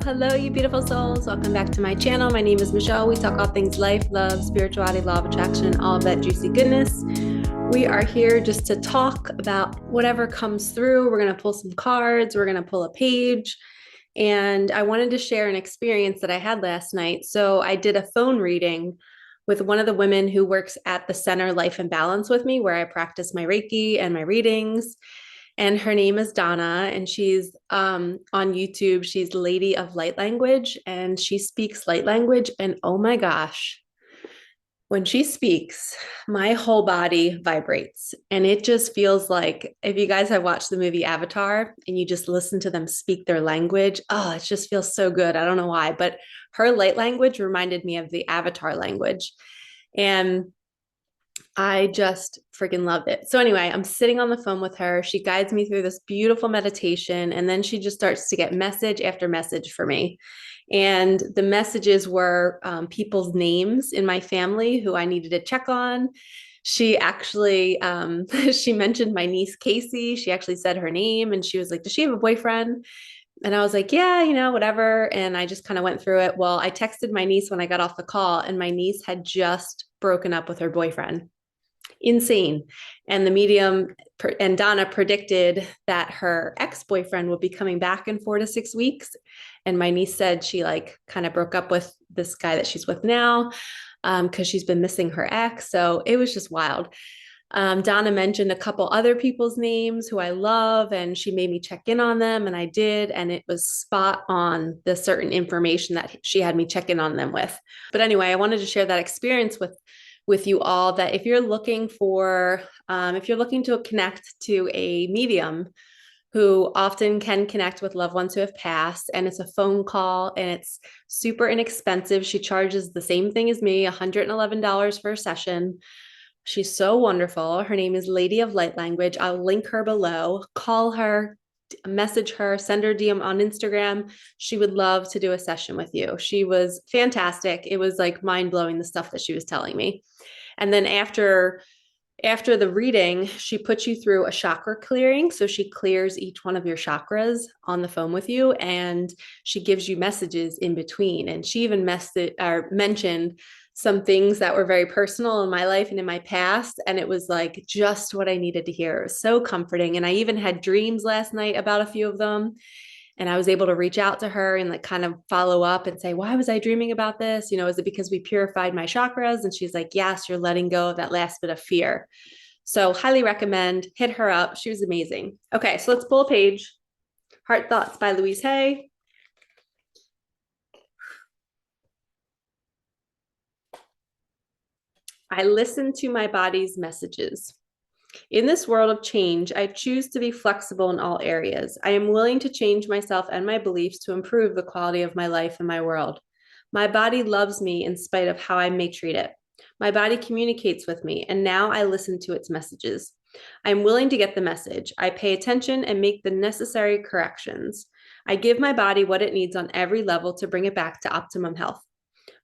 Hello, you beautiful souls. Welcome back to my channel. My name is Michelle. We talk all things life, love, spirituality, law of attraction, all of that juicy goodness. We are here just to talk about whatever comes through. We're going to pull some cards. We're going to pull a page. And I wanted to share an experience that I had last night. So I did a phone reading with one of the women who works at the Center Life and Balance with me, where I practice my Reiki and my readings. And her name is Donna, and she's on YouTube. She's Lady of Light Language, and she speaks light language. And oh my gosh, when she speaks, my whole body vibrates. And it just feels like, if you guys have watched the movie Avatar and you just listen to them speak their language, oh, it just feels so good. I don't know why, but her light language reminded me of the Avatar language. And I just freaking loved it. So anyway, I'm sitting on the phone with her. She guides me through this beautiful meditation, and then she just starts to get message after message for me. And the messages were people's names in my family who I needed to check on. She actually, she mentioned my niece, Casey. She actually said her name, and she was like, does she have a boyfriend? And I was like, yeah, whatever. And I just kind of went through it. Well, I texted my niece when I got off the call, and my niece had just broken up with her boyfriend. Insane. And the medium and Donna predicted that her ex-boyfriend would be coming back in 4 to 6 weeks. And my niece said she kind of broke up with this guy that she's with now because she's been missing her ex. So it was just wild. Donna mentioned a couple other people's names who I love, and she made me check in on them, and I did, and it was spot on the certain information that she had me check in on them with. But anyway, I wanted to share that experience with you all, that if you're looking to connect to a medium who often can connect with loved ones who have passed, and it's a phone call and it's super inexpensive. She charges the same thing as me, $111 for a session. She's so wonderful. Her name is Lady of Light Language. I'll link her below. Call her, message her, send her DM on Instagram. She would love to do a session with you. She was fantastic. It was like mind-blowing, the stuff that she was telling me. And then after the reading, she puts you through a chakra clearing. So she clears each one of your chakras on the phone with you, and she gives you messages in between. And she even mentioned some things that were very personal in my life and in my past. And it was like just what I needed to hear. It was so comforting. And I even had dreams last night about a few of them. And I was able to reach out to her and kind of follow up and say, why was I dreaming about this? Is it because we purified my chakras? And she's like, yes, you're letting go of that last bit of fear. So highly recommend, hit her up. She was amazing. Okay, so let's pull a page. Heart Thoughts by Louise Hay. I listen to my body's messages. In this world of change, I choose to be flexible in all areas. I am willing to change myself and my beliefs to improve the quality of my life and my world. My body loves me in spite of how I may treat it. My body communicates with me, and now I listen to its messages. I am willing to get the message. I pay attention and make the necessary corrections. I give my body what it needs on every level to bring it back to optimum health.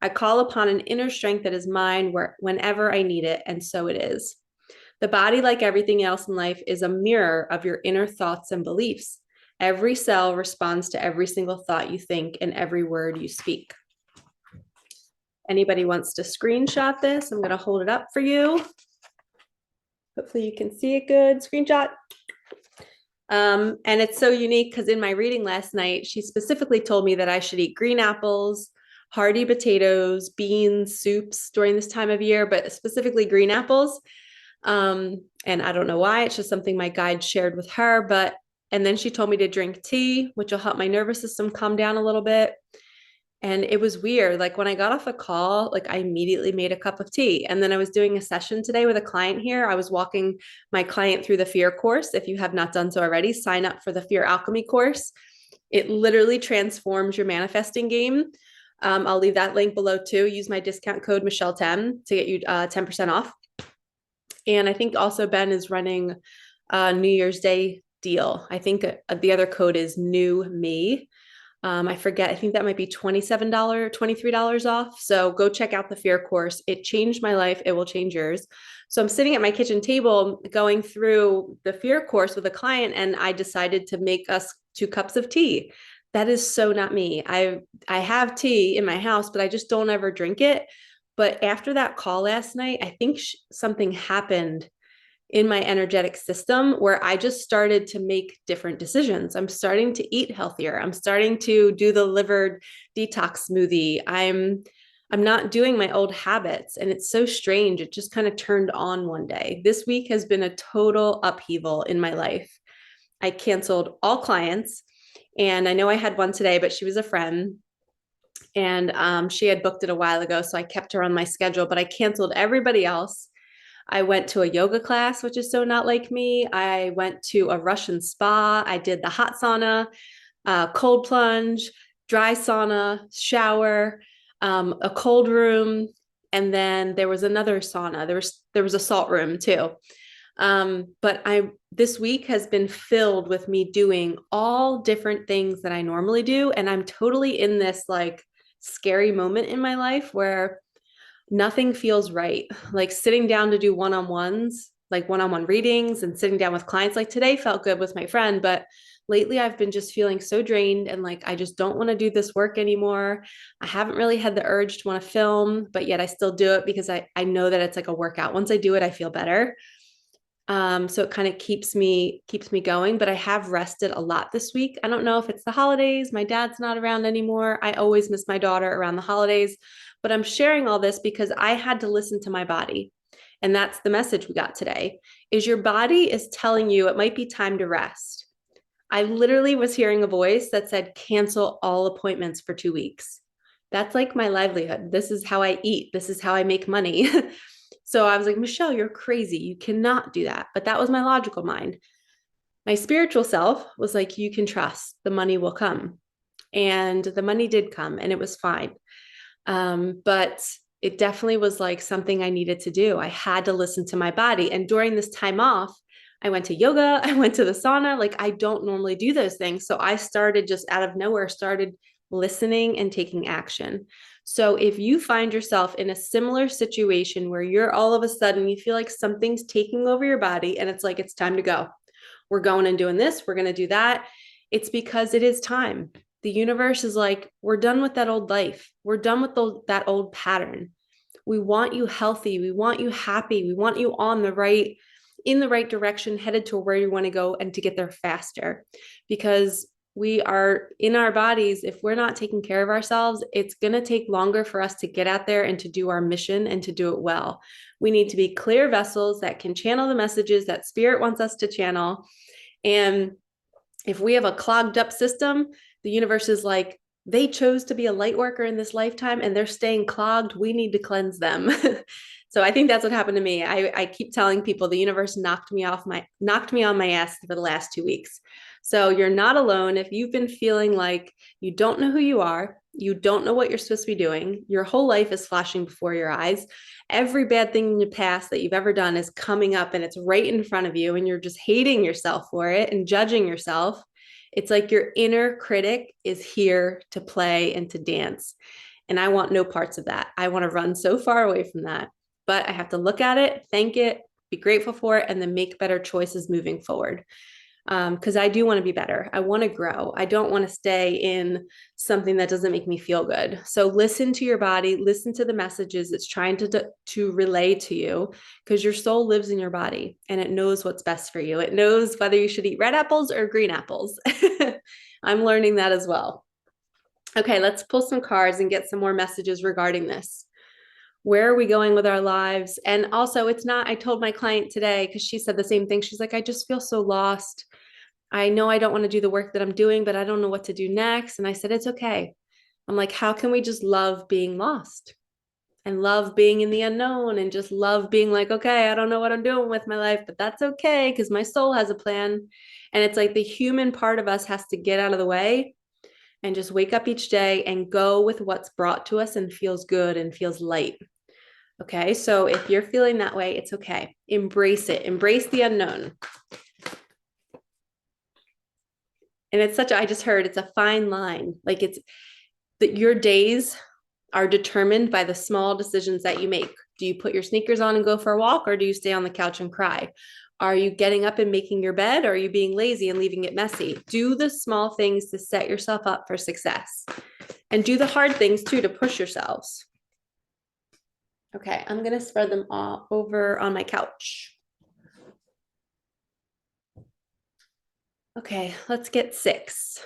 I call upon an inner strength that is mine whenever I need it, and so it is. The body, like everything else in life, is a mirror of your inner thoughts and beliefs. Every cell responds to every single thought you think and every word you speak. Anybody wants to screenshot this? I'm going to hold it up for you. Hopefully you can see it good. Screenshot. And it's so unique because in my reading last night, she specifically told me that I should eat green apples, hearty potatoes, beans, soups during this time of year, but specifically green apples. And I don't know why, it's just something my guide shared with her, and then she told me to drink tea, which will help my nervous system calm down a little bit. And it was weird. Like when I got off a call, I immediately made a cup of tea. And then I was doing a session today with a client here. I was walking my client through the fear course. If you have not done so already, sign up for the Fear Alchemy course. It literally transforms your manifesting game. I'll leave that link below too. Use my discount code Michelle10 to get you 10% off. And I think also Ben is running a New Year's Day deal. I think the other code is New Me. I forget. I think that might be $27, $23 off. So go check out the Fear course. It changed my life. It will change yours. So I'm sitting at my kitchen table going through the Fear course with a client, and I decided to make us 2 cups of tea. that is so not me. I have tea in my house, but I just don't ever drink it. But after that call last night, I think something happened in my energetic system where I just started to make different decisions. I'm starting to eat healthier. I'm starting to do the liver detox smoothie. I'm not doing my old habits, and it's so strange. It just kind of turned on one day. This week has been a total upheaval in my life. I canceled all clients, and I know I had one today, but she was a friend, and she had booked it a while ago, so I kept her on my schedule, but I canceled everybody else. I went to a yoga class, which is so not like me. I went to a Russian spa. I did the hot sauna, cold plunge, dry sauna, shower, a cold room, and then there was another sauna. There was a salt room too. But this week has been filled with me doing all different things that I normally do, and I'm totally in this like scary moment in my life where nothing feels right. Like sitting down to do one-on-ones, like one-on-one readings and sitting down with clients. Like today felt good with my friend, but lately I've been just feeling so drained and like I just don't want to do this work anymore. I haven't really had the urge to want to film, but yet I still do it because I know that it's like a workout. Once I do it, I feel better. So it kind of keeps me going, but I have rested a lot this week. I don't know if it's the holidays. My dad's not around anymore. I always miss my daughter around the holidays, but I'm sharing all this because I had to listen to my body. And that's the message we got today is your body is telling you it might be time to rest. I literally was hearing a voice that said, cancel all appointments for 2 weeks. That's like my livelihood. This is how I eat. This is how I make money. So I was like, Michelle, you're crazy. You cannot do that. But that was my logical mind. My spiritual self was like, you can trust the money will come. And the money did come and it was fine. But it definitely was like something I needed to do. I had to listen to my body. And during this time off, I went to yoga, I went to the sauna. Like I don't normally do those things. So I started just out of nowhere, started listening and taking action. So if you find yourself in a similar situation where you're all of a sudden, you feel like something's taking over your body and it's like, it's time to go. We're going and doing this. We're going to do that. It's because it is time. The universe is like, we're done with that old life. We're done with that old pattern. We want you healthy. We want you happy. We want you in the right direction, headed to where you want to go and to get there faster. Because we are in our bodies. If we're not taking care of ourselves, it's going to take longer for us to get out there and to do our mission and to do it well. We need to be clear vessels that can channel the messages that spirit wants us to channel. And if we have a clogged up system, the universe is like, they chose to be a light worker in this lifetime and they're staying clogged. We need to cleanse them. So I think that's what happened to me. I keep telling people the universe knocked me on my ass for the last 2 weeks. So you're not alone. If you've been feeling like you don't know who you are, you don't know what you're supposed to be doing, your whole life is flashing before your eyes. Every bad thing in your past that you've ever done is coming up and it's right in front of you and you're just hating yourself for it and judging yourself. It's like your inner critic is here to play and to dance. And I want no parts of that. I want to run so far away from that. But I have to look at it, thank it, be grateful for it, and then make better choices moving forward. Because I do want to be better. I want to grow. I don't want to stay in something that doesn't make me feel good. So listen to your body, listen to the messages it's trying to relay to you, because your soul lives in your body and it knows what's best for you. It knows whether you should eat red apples or green apples. I'm learning that as well. Okay, let's pull some cards and get some more messages regarding this. Where are we going with our lives? And also, it's not, I told my client today, because she said the same thing. She's like, I just feel so lost. I know I don't want to do the work that I'm doing, but I don't know what to do next. And I said, it's okay. I'm like, how can we just love being lost and love being in the unknown and just love being like, okay, I don't know what I'm doing with my life, but that's okay because my soul has a plan. And it's like the human part of us has to get out of the way and just wake up each day and go with what's brought to us and feels good and feels light. Okay, so if you're feeling that way, it's okay. Embrace it. Embrace the unknown. And it's I just heard it's a fine line. Like it's that your days are determined by the small decisions that you make. Do you put your sneakers on and go for a walk, or do you stay on the couch and cry? Are you getting up and making your bed, or are you being lazy and leaving it messy? Do the small things to set yourself up for success, and do the hard things too to push yourselves. Okay, I'm going to spread them all over on my couch. Okay, let's get 6.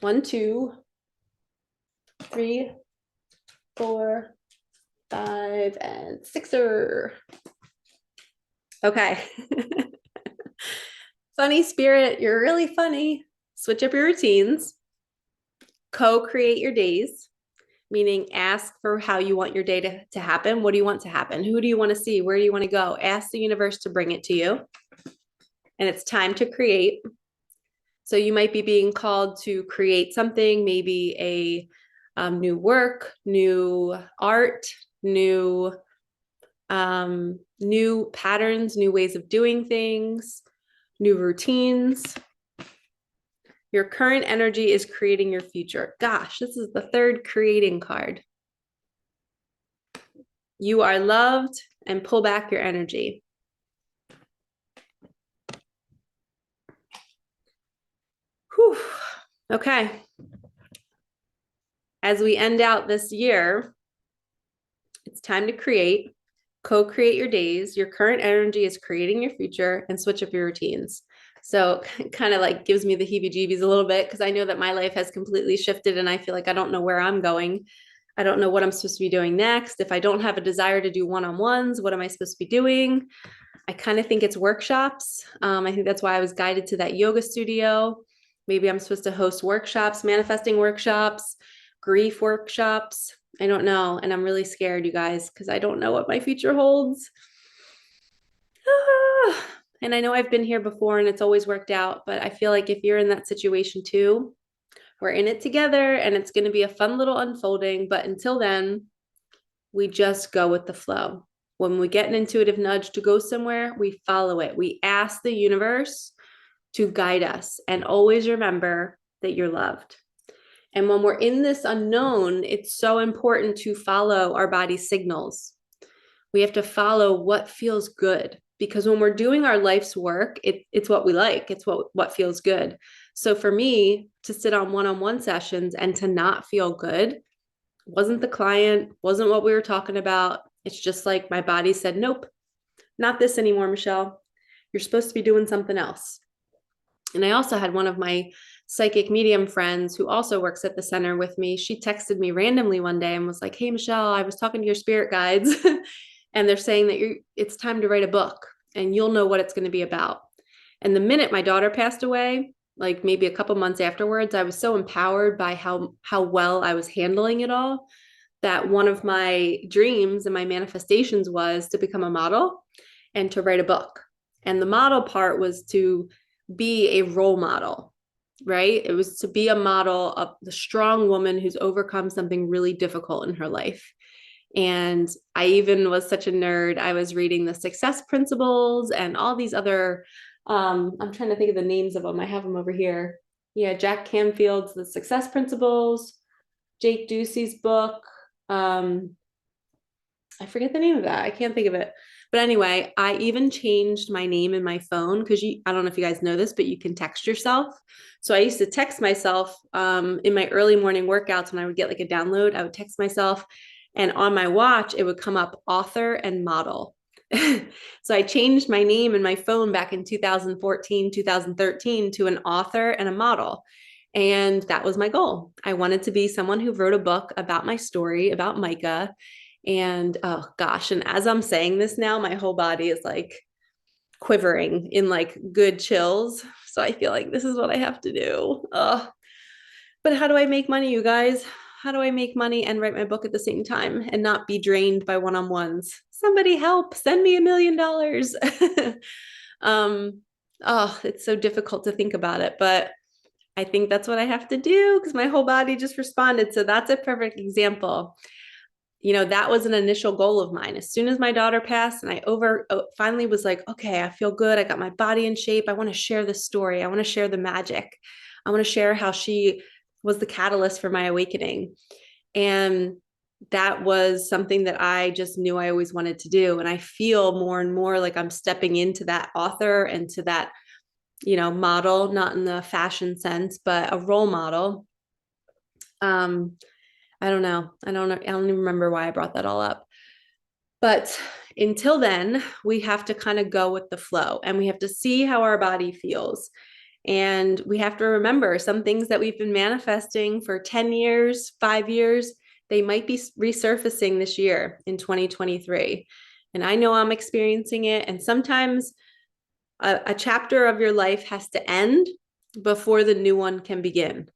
1, 2, 3, 4, 5, and 6er. Okay. Funny spirit, you're really funny. Switch up your routines. Co-create your days, meaning ask for how you want your day to happen. What do you want to happen? Who do you want to see? Where do you want to go? Ask the universe to bring it to you. And it's time to create. So you might be being called to create something, maybe a new work, new art, new patterns, new ways of doing things, new routines. Your current energy is creating your future. Gosh, this is the 3rd creating card. You are loved, and pull back your energy. Whew. Okay. As we end out this year, it's time to create. Co-create your days. Your current energy is creating your future, and switch up your routines. So kind of like gives me the heebie-jeebies a little bit, because I know that my life has completely shifted and I feel like I don't know where I'm going. I don't know what I'm supposed to be doing next. If I don't have a desire to do one-on-ones, what am I supposed to be doing? I kind of think it's workshops. I think that's why I was guided to that yoga studio. Maybe I'm supposed to host workshops, manifesting workshops, grief workshops. I don't know. And I'm really scared, you guys, because I don't know what my future holds. And I know I've been here before and it's always worked out, but I feel like if you're in that situation too, we're in it together and it's going to be a fun little unfolding. But until then, we just go with the flow. When we get an intuitive nudge to go somewhere, we follow it. We ask the universe to guide us, and always remember that you're loved. And when we're in this unknown, it's so important to follow our body's signals. We have to follow what feels good, because when we're doing our life's work, it's what we like. It's what feels good. So for me to sit on one-on-one sessions and to not feel good wasn't the client, wasn't what we were talking about. It's just like my body said, nope, not this anymore, Michelle. You're supposed to be doing something else. And I also had one of my psychic medium friends who also works at the center with me. She texted me randomly one day and was like, hey, Michelle, I was talking to your spirit guides and they're saying that it's time to write a book and you'll know what it's going to be about. And the minute my daughter passed away, like maybe a couple months afterwards, I was so empowered by how well I was handling it all, that one of my dreams and my manifestations was to become a model and to write a book. And the model part was to be a role model, right? It was to be a model of the strong woman who's overcome something really difficult in her life. And I even was such a nerd. I was reading the Success Principles and all these other, I'm trying to think of the names of them. I have them over here. Yeah, Jack Canfield's The Success Principles, Jake Ducey's book. I forget the name of that. I can't think of it. But anyway, I even changed my name in my phone because I don't know if you guys know this, but you can text yourself. So I used to text myself in my early morning workouts when I would get like a download. I would text myself, and on my watch, it would come up author and model. So I changed my name in my phone back in 2014, 2013 to an author and a model. And that was my goal. I wanted to be someone who wrote a book about my story, about Micah. And oh gosh, and as I'm saying this now, my whole body is like quivering in like good chills. So I feel like this is what I have to do. But how do I make money, you guys? How do I make money and write my book at the same time and not be drained by one-on-ones? Somebody help, send me $1 million. It's so difficult to think about it, but I think that's what I have to do because my whole body just responded. So that's a perfect example. You know, that was an initial goal of mine. As soon as my daughter passed and I finally was like, okay, I feel good. I got my body in shape. I want to share this story. I want to share the magic. I want to share how she was the catalyst for my awakening. And that was something that I just knew I always wanted to do. And I feel more and more like I'm stepping into that author and to that, model, not in the fashion sense, but a role model. I don't know. I don't even remember why I brought that all up. But until then, we have to kind of go with the flow, and we have to see how our body feels. And we have to remember some things that we've been manifesting for 10 years, 5 years, they might be resurfacing this year in 2023. And I know I'm experiencing it. And sometimes a chapter of your life has to end before the new one can begin.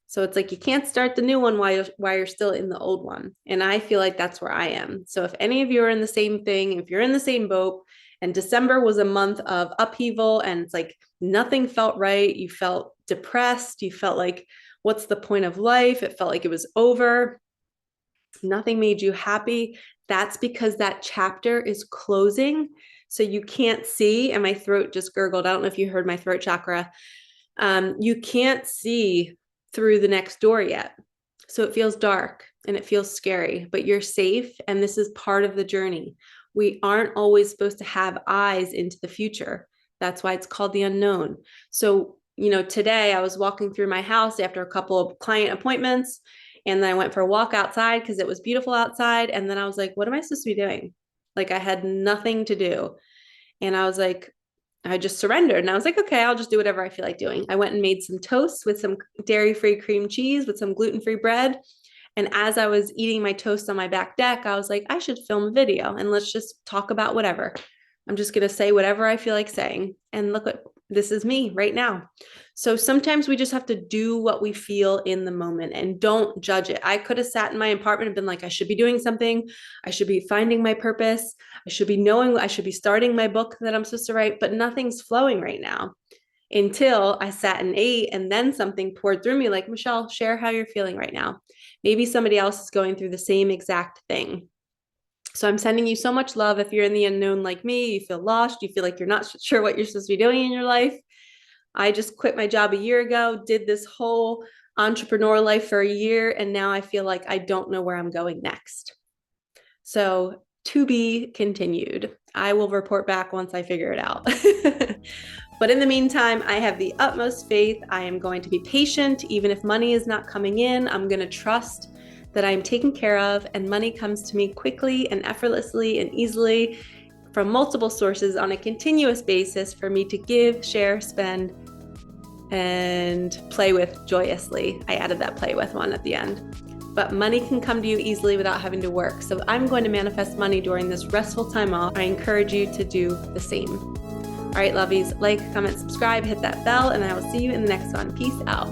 So it's like you can't start the new one while you're still in the old one. And I feel like that's where I am. So if any of you are in the same thing, if you're in the same boat, and December was a month of upheaval and it's like nothing felt right, you felt depressed, you felt like, what's the point of life? It felt like it was over. Nothing made you happy. That's because that chapter is closing. So you can't see, and my throat just gurgled. I don't know if you heard my throat chakra. You can't see through the next door yet. So it feels dark and it feels scary, but you're safe. And this is part of the journey. We aren't always supposed to have eyes into the future. That's why it's called the unknown. So, today I was walking through my house after a couple of client appointments, and then I went for a walk outside because it was beautiful outside. And then I was like, what am I supposed to be doing? Like I had nothing to do. And I was like, I just surrendered. And I was like, okay, I'll just do whatever I feel like doing. I went and made some toast with some dairy-free cream cheese with some gluten-free bread. And as I was eating my toast on my back deck, I was like, I should film a video and let's just talk about whatever. I'm just going to say whatever I feel like saying. And look what this is me right now. So sometimes we just have to do what we feel in the moment and don't judge it. I could have sat in my apartment and been like, I should be doing something. I should be finding my purpose. I should be starting my book that I'm supposed to write, but nothing's flowing right now until I sat and ate, and then something poured through me like, Michelle, share how you're feeling right now. Maybe somebody else is going through the same exact thing. So I'm sending you so much love. If you're in the unknown like me, you feel lost, you feel like you're not sure what you're supposed to be doing in your life. I just quit my job a year ago, did this whole entrepreneur life for a year, and now I feel like I don't know where I'm going next. So to be continued. I will report back once I figure it out. But in the meantime, I have the utmost faith. I am going to be patient. Even if money is not coming in, I'm going to trust that I am taken care of, and money comes to me quickly and effortlessly and easily from multiple sources on a continuous basis for me to give, share, spend, and play with joyously. I added that play with one at the end. But money can come to you easily without having to work. So I'm going to manifest money during this restful time off. I encourage you to do the same. All right, lovies, like, comment, subscribe, hit that bell, and I will see you in the next one. Peace out.